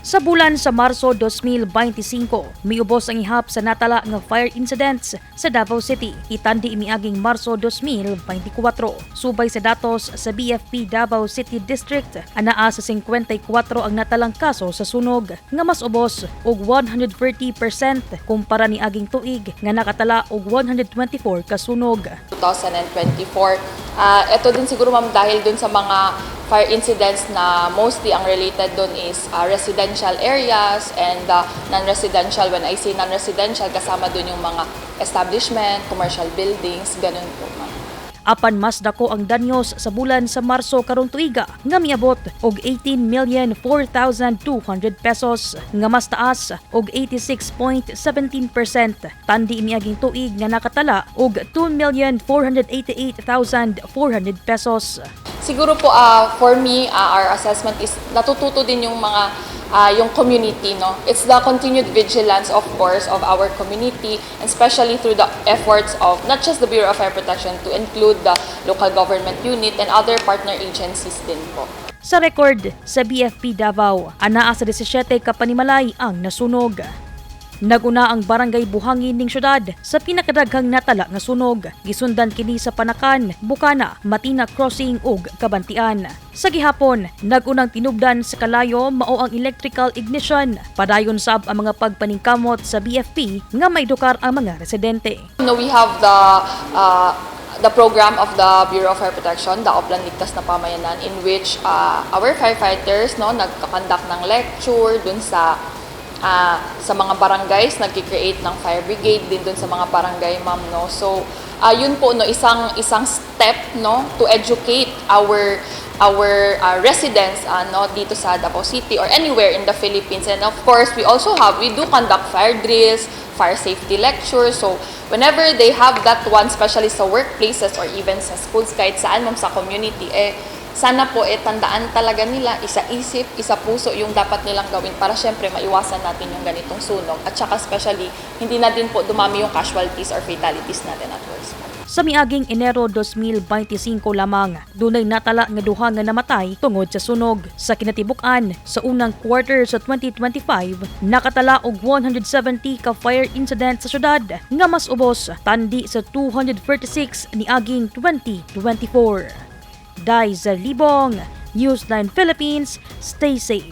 Sa bulan sa Marso 2025, miubos ang ihap sa natala nga fire incidents sa Davao City. Itandi imiaging Marso 2024. Subay sa datos sa BFP Davao City District, anaa sa 54 ang natalang kaso sa sunog, nga mas ubos og 130% kumpara ni aging tuig nga nakatala og 124 ka sunog. 2024. Ito din siguro ma'am dahil dun sa mga fire incidents na mostly ang related dun is residential areas and non-residential. When I say non-residential, kasama dun yung mga establishment, commercial buildings, ganun po ma'am. Apan mas dako ang danyos sa bulan sa Marso karong tuiga nga miabot og 18,004,200 pesos nga mas taas og 86.17%. Tandi miaging tuig nga nakatala og 2,488,400 pesos. Siguro po for me our assessment is natututo din yung mga yung community, no. It's the continued vigilance, of course, of our community, and especially through the efforts of not just the Bureau of Fire Protection, to include the local government unit and other partner agencies din po. Sa record sa BFP Davao, anaa sa 17 ka panimalay ang nasunog. Naguna ang barangay Buhangin ning syudad sa pinakadaghang natala nga sunog. Gisundan kini sa Panakan, Bukana, Matina Crossing ug Kabantian. Sa gihapon, nagunang tinubdan sa kalayo mao ang electrical ignition. Padayon sab ang mga pagpaningkamot sa BFP nga may dukar ang mga residente. We have the program of the Bureau of Fire Protection, the Oplan Ligtas na Pamayanan, in which our firefighters nagkakandak ng lecture dun sa mga barangays, nagki-create ng fire brigade din dun sa mga barangay ma'am, no. So yun po, no, isang step, no, to educate our residents no, dito sa Davao City or anywhere in the Philippines. And of course, we do conduct fire drills, fire safety lectures. So whenever they have that one, especially sa workplaces or even sa schools, kahit saan ma'am sa community, sana po tandaan talaga nila, isa-isip, isa-puso yung dapat nilang gawin para syempre maiwasan natin yung ganitong sunog. At saka especially, hindi na din po dumami yung casualties or fatalities natin at work. Sa miaging Enero 2025 lamang, dunay natala nga duha nga namatay tungod sa sunog. Sa kinatibuk-an, sa unang quarter sa 2025, nakatala og 170 ka fire incident sa syudad nga mas ubos tandi sa 246 ni aging 2024. Dai Libong, Newsline Philippines, stay safe.